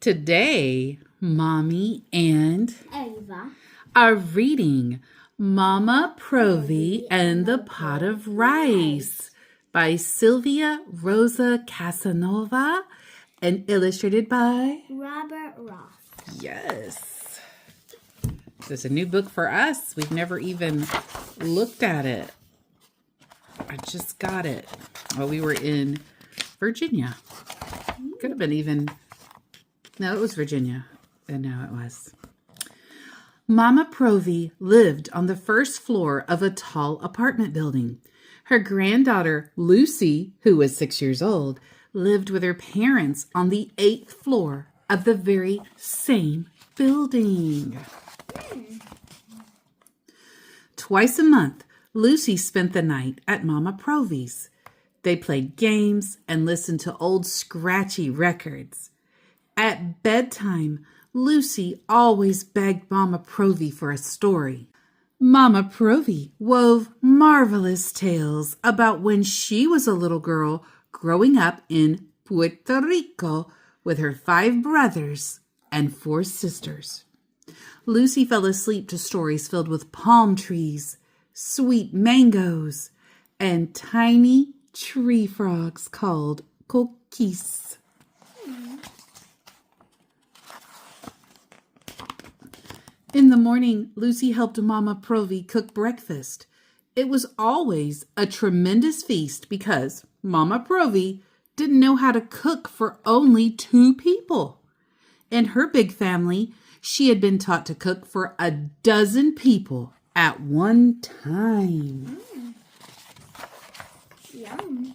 Today, Mommy and Eva are reading Mama Provi and the Pot of Rice by Sylvia Rosa Casanova and illustrated by Robert Ross. Yes. This is a new book for us. We've never even looked at it. I just got it while we were in Virginia. Could have been even... No, it was Virginia. And no, it was. Mama Provi lived on the first floor of a tall apartment building. Her granddaughter, Lucy, who was 6 years old, lived with her parents on the 8th floor of the very same building. Twice a month, Lucy spent the night at Mama Provi's. They played games and listened to old scratchy records. At bedtime, Lucy always begged Mama Provi for a story. Mama Provi wove marvelous tales about when she was a little girl growing up in Puerto Rico with her 5 brothers and 4 sisters. Lucy fell asleep to stories filled with palm trees, sweet mangoes, and tiny tree frogs called coquis. In the morning, Lucy helped Mama Provi cook breakfast. It was always a tremendous feast because Mama Provi didn't know how to cook for only 2 people. In her big family, she had been taught to cook for 12 people at one time. Yum.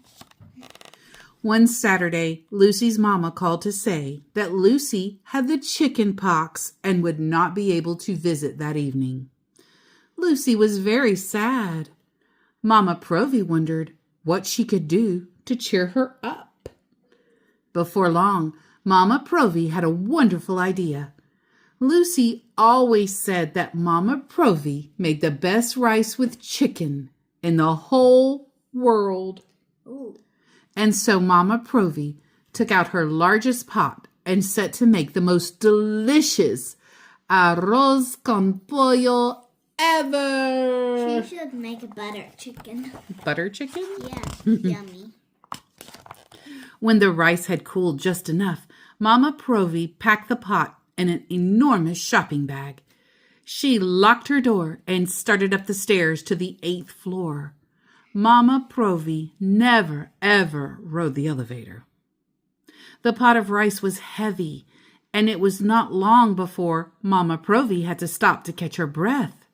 One Saturday, Lucy's mama called to say that Lucy had the chicken pox and would not be able to visit that evening. Lucy was very sad. Mama Provi wondered what she could do to cheer her up. Before long, Mama Provi had a wonderful idea. Lucy always said that Mama Provi made the best rice with chicken in the whole world. Ooh. And so Mama Provi took out her largest pot and set to make the most delicious arroz con pollo ever. She should make a butter chicken. Butter chicken? Yeah, yummy. When the rice had cooled just enough, Mama Provi packed the pot in an enormous shopping bag. She locked her door and started up the stairs to the 8th floor. Mama Provi never, ever rode the elevator. The pot of rice was heavy, and it was not long before Mama Provi had to stop to catch her breath.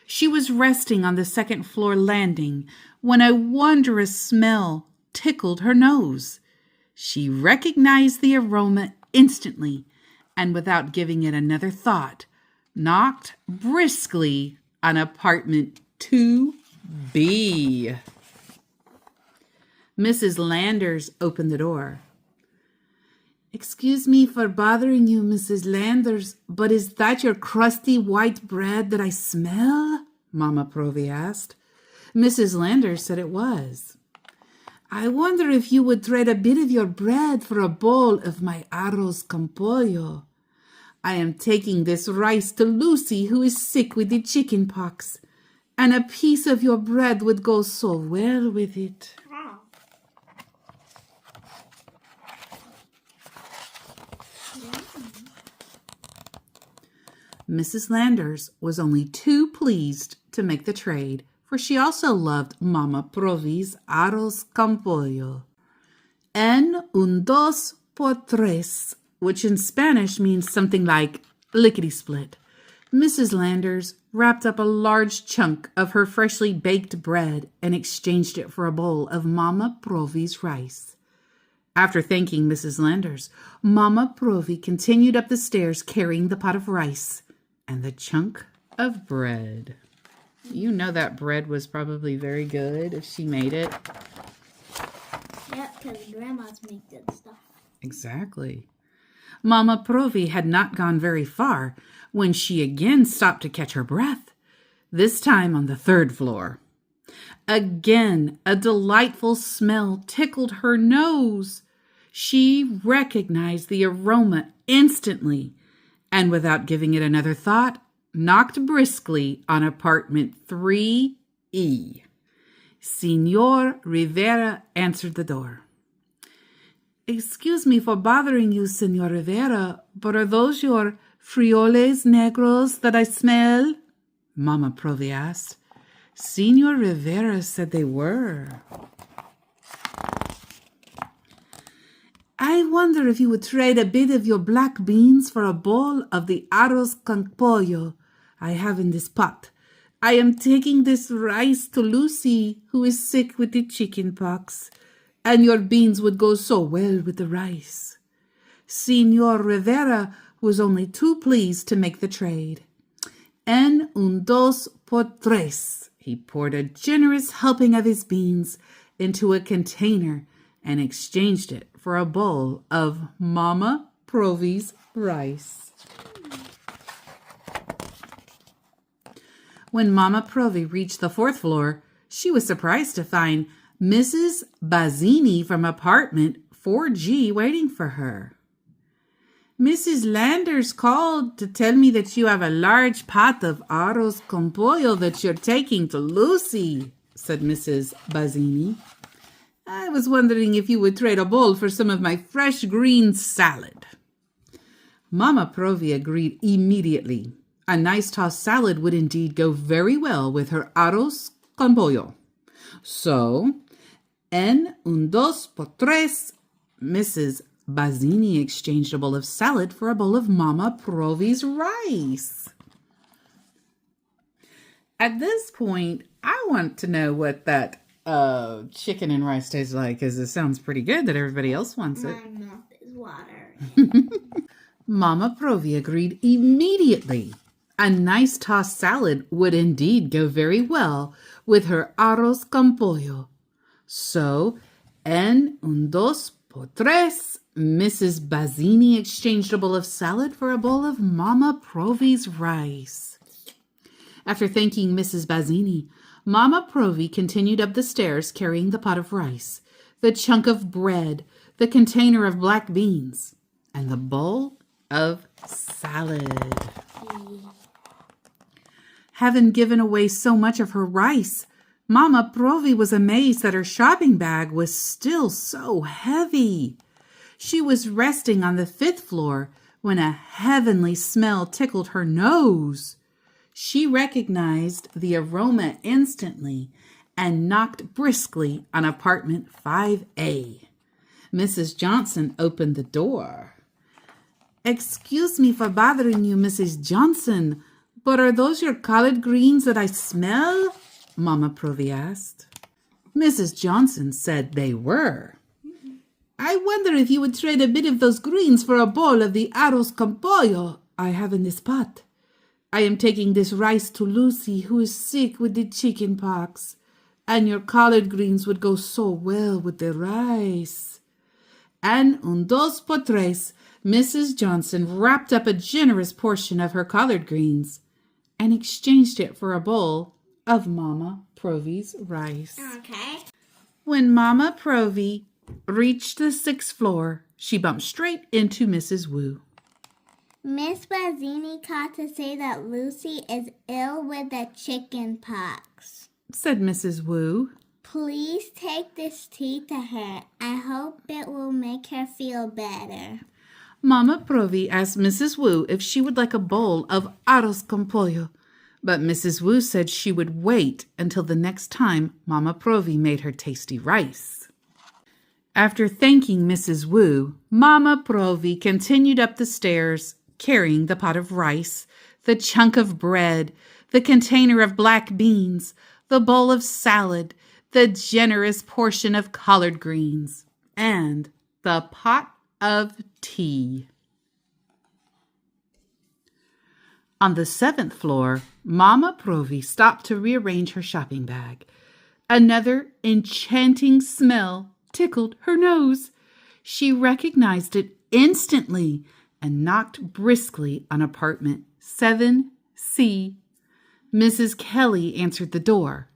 She was resting on the 2nd floor landing when a wondrous smell tickled her nose. She recognized the aroma instantly, and without giving it another thought, knocked briskly on apartment 2B. Mrs. Landers opened the door. "Excuse me for bothering you, Mrs. Landers, but is that your crusty white bread that I smell?" Mama Provi asked. Mrs. Landers said it was. "I wonder if you would trade a bit of your bread for a bowl of my arroz con pollo. I am taking this rice to Lucy, who is sick with the chicken pox, and a piece of your bread would go so well with it." Wow. Mrs. Landers was only too pleased to make the trade, for she also loved Mama Provi's arroz con pollo. En un dos por tres, which in Spanish means something like lickety-split. Mrs. Landers wrapped up a large chunk of her freshly baked bread and exchanged it for a bowl of Mama Provi's rice. After thanking Mrs. Landers, Mama Provi continued up the stairs carrying the pot of rice and the chunk of bread. You know that bread was probably very good if she made it. Yeah, because grandmas make good stuff. Exactly. Mama Provi had not gone very far when she again stopped to catch her breath, this time on the 3rd floor. Again, a delightful smell tickled her nose. She recognized the aroma instantly and, without giving it another thought, knocked briskly on apartment 3E. Senor Rivera answered the door. "Excuse me for bothering you, Senor Rivera, but are those your frijoles negros that I smell?" Mama Provi asked. Senor Rivera said they were. "I wonder if you would trade a bit of your black beans for a bowl of the arroz con pollo I have in this pot. I am taking this rice to Lucy, who is sick with the chicken pox, and your beans would go so well with the rice." Senor Rivera was only too pleased to make the trade. En un dos por tres, he poured a generous helping of his beans into a container and exchanged it for a bowl of Mama Provi's rice. When Mama Provi reached the 4th floor, she was surprised to find Mrs. Bazzini from apartment 4G waiting for her. "Mrs. Landers called to tell me that you have a large pot of arroz con pollo that you're taking to Lucy," said Mrs. Bazzini. "I was wondering if you would trade a bowl for some of my fresh green salad." Mama Provi agreed immediately. A nice tossed salad would indeed go very well with her arroz con pollo. So, en un dos por tres, Mrs. Bazzini exchanged a bowl of salad for a bowl of Mama Provi's rice. At this point, I want to know what that chicken and rice tastes like, because it sounds pretty good that everybody else wants it. My mouth is watering. Mama Provi agreed immediately. A nice tossed salad would indeed go very well with her arroz con pollo. So, en un dos por tres, Mrs. Bazzini exchanged a bowl of salad for a bowl of Mama Provi's rice. After thanking Mrs. Bazzini, Mama Provi continued up the stairs carrying the pot of rice, the chunk of bread, the container of black beans, and the bowl of salad. Having given away so much of her rice, Mama Provi was amazed that her shopping bag was still so heavy. She was resting on the 5th floor when a heavenly smell tickled her nose. She recognized the aroma instantly and knocked briskly on apartment 5A. Mrs. Johnson opened the door. "Excuse me for bothering you, Mrs. Johnson, but are those your collard greens that I smell?" Mama Provi asked. Mrs. Johnson said they were. "I wonder if you would trade a bit of those greens for a bowl of the arroz con pollo I have in this pot. I am taking this rice to Lucy, who is sick with the chicken pox, and your collard greens would go so well with the rice." En un dos por tres, Mrs. Johnson wrapped up a generous portion of her collard greens and exchanged it for a bowl of Mama Provi's rice. Okay. When Mama Provi reached the 6th floor, she bumped straight into Mrs. Wu. Miss Bazzini called to say that Lucy is ill with the chicken pox, said Mrs. Wu. "Please take this tea to her. I hope it will make her feel better." Mama Provi asked Mrs. Wu if she would like a bowl of arroz con pollo, but Mrs. Wu said she would wait until the next time Mama Provi made her tasty rice. After thanking Mrs. Wu, Mama Provi continued up the stairs, carrying the pot of rice, the chunk of bread, the container of black beans, the bowl of salad, the generous portion of collard greens, and the pot of tea. On the 7th floor, Mama Provi stopped to rearrange her shopping bag. Another enchanting smell tickled her nose. She recognized it instantly and knocked briskly on apartment 7C. Mrs. Kelly answered the door.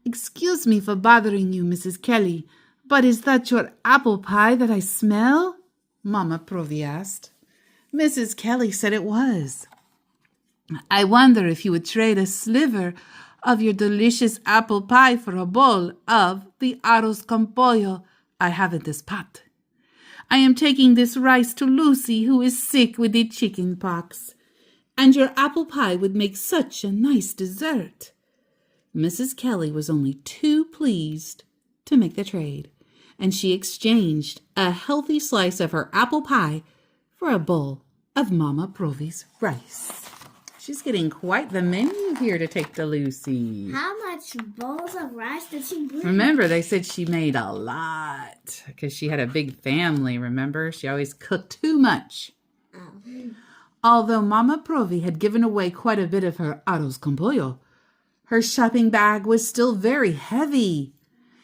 "Excuse me for bothering you, Mrs. Kelly, But is that your apple pie that I smell? Mama Provi asked. Mrs. Kelly said it was. I wonder if you would trade a sliver of your delicious apple pie for a bowl of the arroz con pollo I have in this pot. I am taking this rice to Lucy, who is sick with the chicken pox, and your apple pie would make such a nice dessert. Mrs. Kelly was only too pleased to make the trade, and she exchanged a healthy slice of her apple pie for a bowl of Mama Provi's rice. She's getting quite the menu here to take to Lucy. How much bowls of rice did she bring? Remember, they said she made a lot because she had a big family, remember? She always cooked too much. Oh. Although Mama Provi had given away quite a bit of her arroz con pollo, her shopping bag was still very heavy.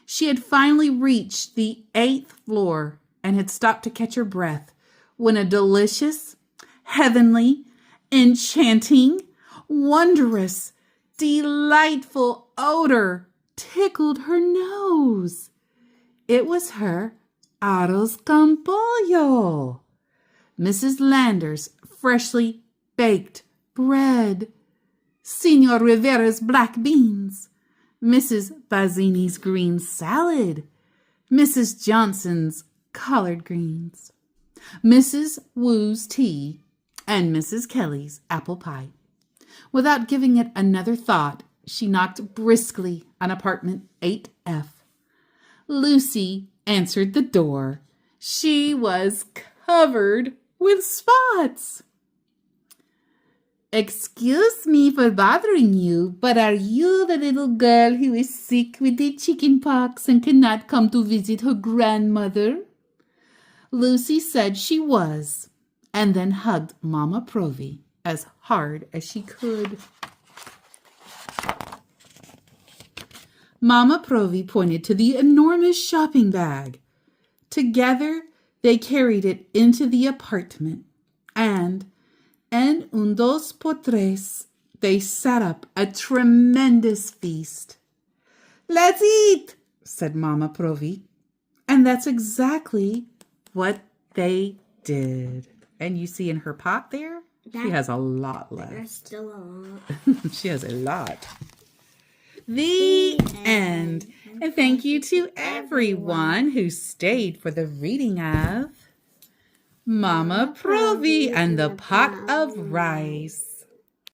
She had finally reached the 8th floor and had stopped to catch her breath when a delicious, heavenly, enchanting, wondrous, delightful odor tickled her nose. It was her arroz con pollo, Mrs. Lander's freshly baked bread, Senor Rivera's black beans, Mrs. Bazzini's green salad, Mrs. Johnson's collard greens, Mrs. Wu's tea, and Mrs. Kelly's apple pie. Without giving it another thought, she knocked briskly on apartment 8F. Lucy answered the door. She was covered with spots. Excuse me for bothering you, but are you the little girl who is sick with the chicken pox and cannot come to visit her grandmother? Lucy said she was, and then hugged Mama Provi as hard as she could. Mama Provi pointed to the enormous shopping bag. Together, they carried it into the apartment, and en un dos por tres, they set up a tremendous feast. Let's eat, said Mama Provi. And that's exactly what they did. And you see in her pot there, she has a lot left. There's still a lot. She has a lot. The end. And thank you to everyone who stayed for the reading of Mama Provi and the Pot of Rice.